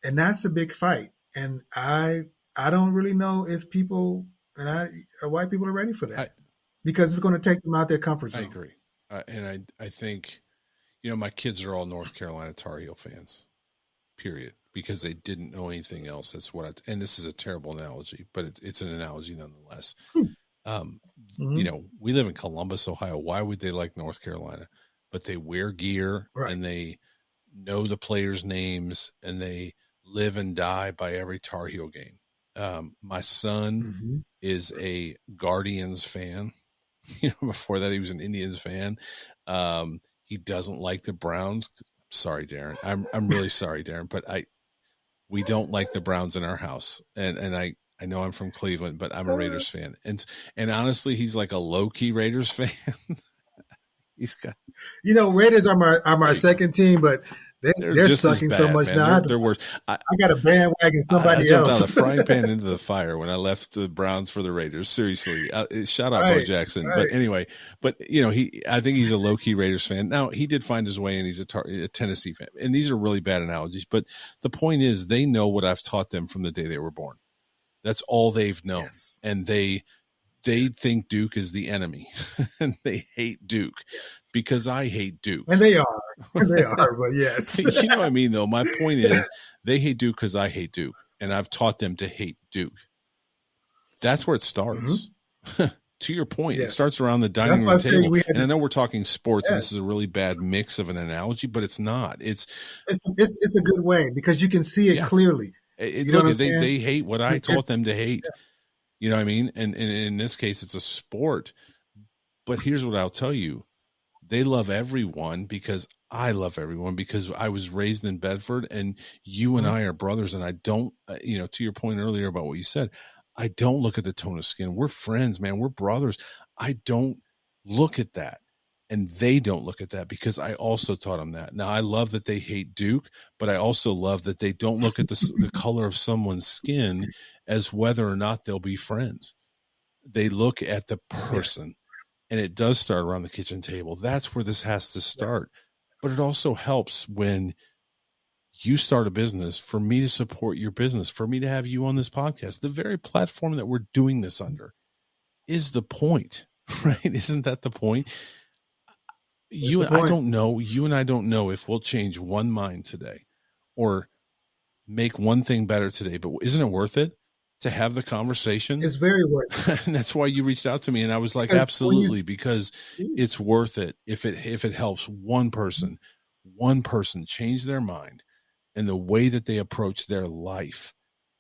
And that's a big fight. And I don't really know if white people are ready for that, because it's going to take them out their comfort zone. I agree. And I think, my kids are all North Carolina Tar Heel fans, period, because they didn't know anything else. That's and this is a terrible analogy, but it's an analogy nonetheless. We live in Columbus, Ohio. Why would they like North Carolina? But they wear gear and they know the players' names, and they live and die by every Tar Heel game. My son is a Guardians fan. Before that, he was an Indians fan. He doesn't like the Browns. Sorry, Darren. I'm really sorry, Darren, but we don't like the Browns in our house. And I know I'm from Cleveland, but I'm a Raiders fan. And honestly, he's like a low-key Raiders fan. He's got, Raiders are my second team, but they're sucking bad, so much man. now. They're worse. I got a bandwagon somebody else. I jumped else. out of the frying pan into the fire when I left the Browns for the Raiders. Seriously, shout out Bo Jackson. But anyway, I think he's a low key Raiders fan. Now he did find his way, and he's a Tennessee fan. And these are really bad analogies, but the point is, they know what I've taught them from the day they were born. That's all they've known. Yes. And they think Duke is the enemy and they hate Duke because I hate Duke. And they are. They are, but yes. You know what I mean, though? My point is they hate Duke because I hate Duke. And I've taught them to hate Duke. That's where it starts. Mm-hmm. To your point, it starts around the dining room table. And I know we're talking sports, and this is a really bad mix of an analogy, but it's not. It's a good way because you can see it clearly. Look, they hate what I taught them to hate. Yeah. You know what I mean? And in this case, it's a sport. But here's what I'll tell you. They love everyone because I love everyone because I was raised in Bedford and you and I are brothers. And I don't, to your point earlier about what you said, I don't look at the tone of skin. We're friends, man. We're brothers. I don't look at that. And they don't look at that because I also taught them that. Now, I love that they hate Duke, but I also love that they don't look at the color of someone's skin as whether or not they'll be friends. They look at the person. Yes. And it does start around the kitchen table. That's where this has to start. But it also helps when you start a business for me to support your business, for me to have you on this podcast. The very platform that we're doing this under is the point, right? Isn't that the point? You and I don't know if we'll change one mind today or make one thing better today, but isn't it worth it to have the conversation? It's very worth it. And that's why you reached out to me. And I was like, absolutely, because it's worth it. If it helps one person change their mind and the way that they approach their life,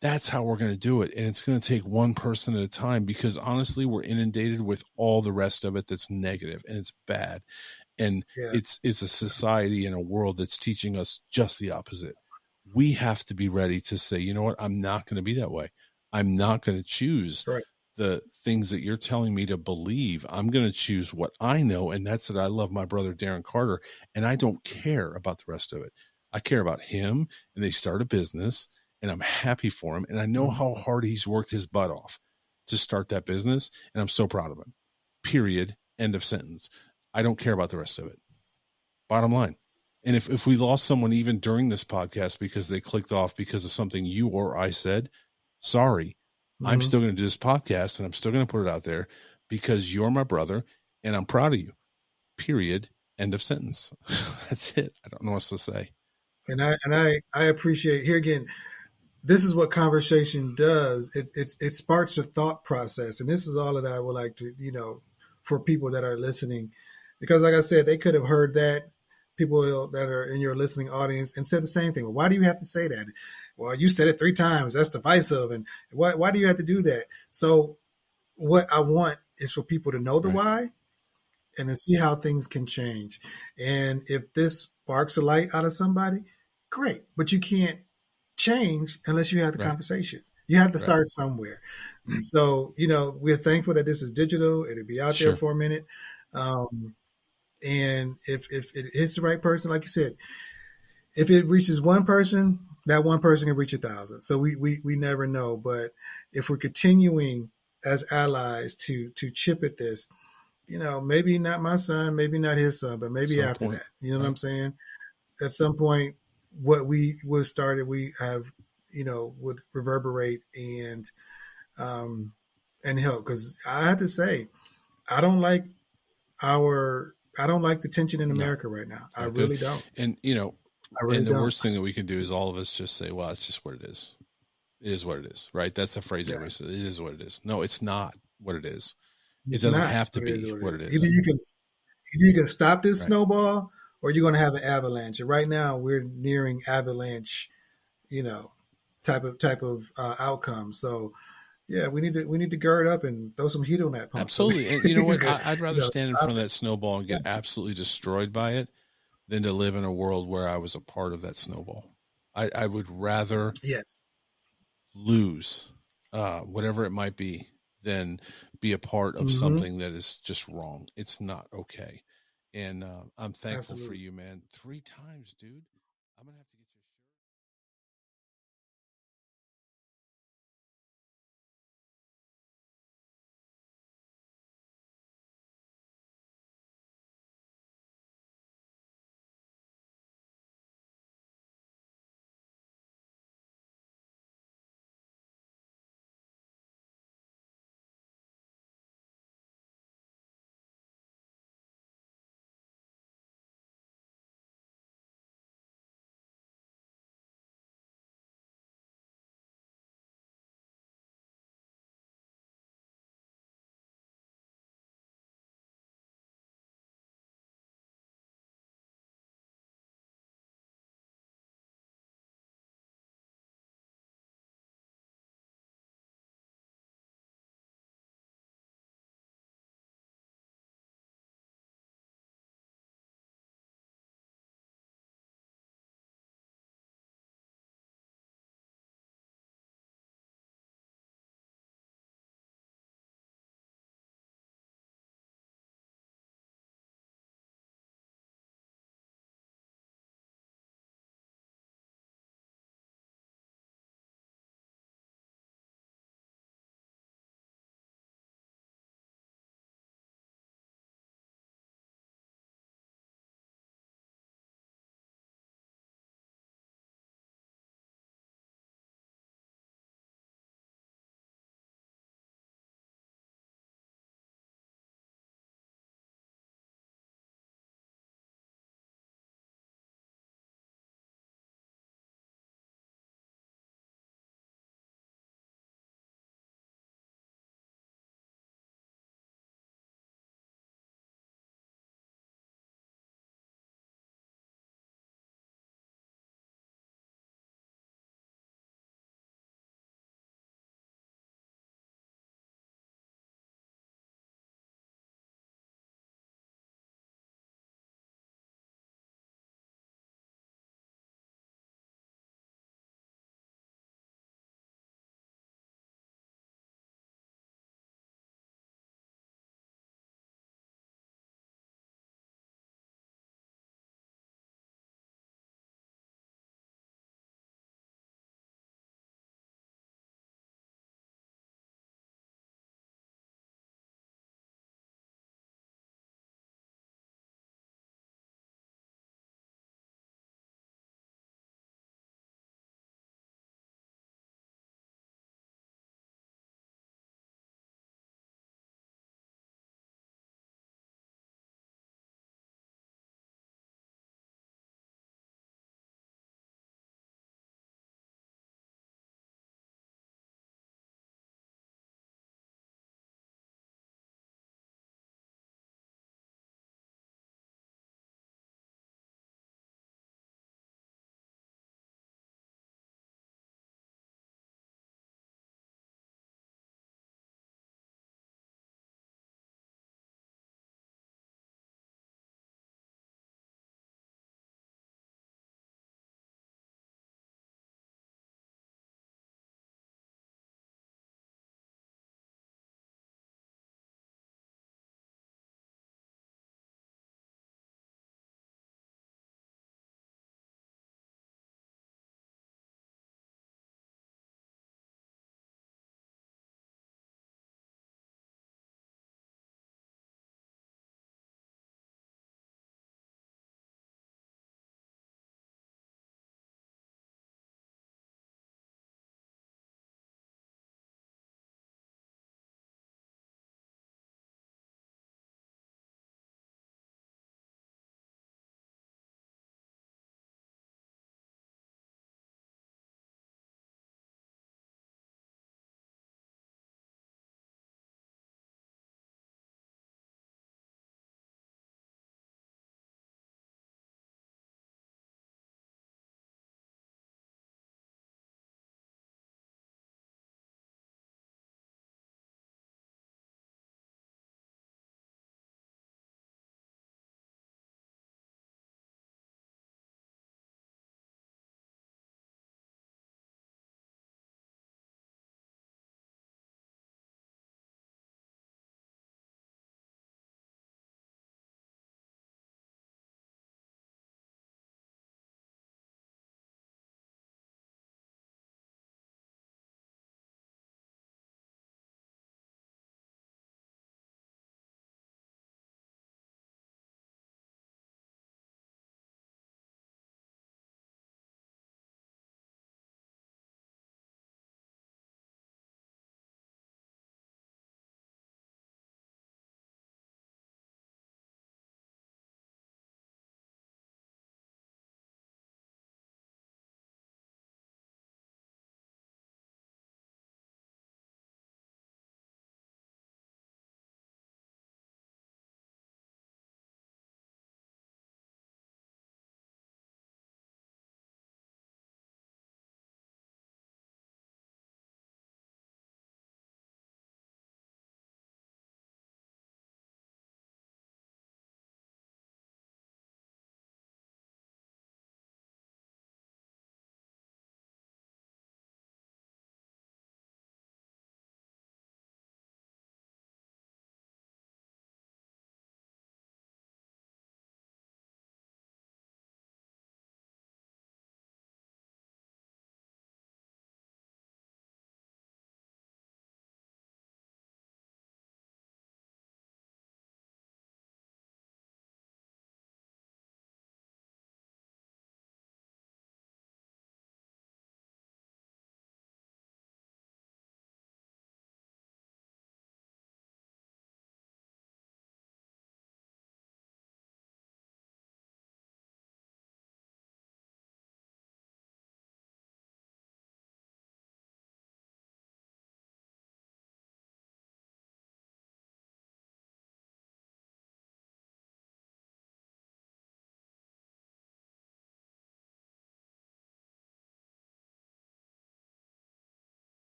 that's how we're going to do it. And it's going to take one person at a time because honestly, we're inundated with all the rest of it that's negative and it's bad. And it's a society and a world that's teaching us just the opposite. We have to be ready to say, you know what? I'm not going to be that way. I'm not going to choose the things that you're telling me to believe. I'm going to choose what I know. And that's that I love my brother, Darren Carter, and I don't care about the rest of it. I care about him and they start a business and I'm happy for him. And I know how hard he's worked his butt off to start that business. And I'm so proud of him, period. End of sentence. I don't care about the rest of it. Bottom line. And if we lost someone even during this podcast because they clicked off because of something you or I said, sorry, I'm still going to do this podcast and I'm still going to put it out there because you're my brother and I'm proud of you, period. End of sentence. That's it. I don't know what else to say. And I appreciate here again, this is what conversation does. It sparks a thought process. And this is all that I would like to, for people that are listening, because like I said, they could have heard that, people that are in your listening audience, and said the same thing. Well, why do you have to say that? Well, you said it 3 times. That's divisive. And why do you have to do that? So what I want is for people to know the why and to see how things can change. And if this sparks a light out of somebody, great. But you can't change unless you have the conversation. You have to start somewhere. So, we're thankful that this is digital. It'll be out there for a minute. And if it hits the right person, like you said, if it reaches one person, that one person can reach 1,000. So we never know. But if we're continuing as allies to chip at this, maybe not my son, maybe not his son, but maybe after that, you know what I'm saying? At some point, what we would started, we have, would reverberate and help. Because I have to say, I don't like the tension in America right now. I really don't. And, the worst thing that we can do is all of us just say, well, it's just what it is. It is what it is, right? That's the phrase everybody says. It is what it is. No, it's not what it is. It doesn't have to be what it is. Either you can stop this snowball or you're going to have an avalanche. And right now we're nearing avalanche, type of outcome. So, yeah, we need to gird up and throw some heat on that pump. Absolutely. And you know what? I'd rather stand in front of that snowball and get absolutely destroyed by it than to live in a world where I was a part of that snowball. I would rather lose whatever it might be than be a part of something that is just wrong. It's not okay. And I'm thankful for you, man. 3 times, dude. I'm going to have to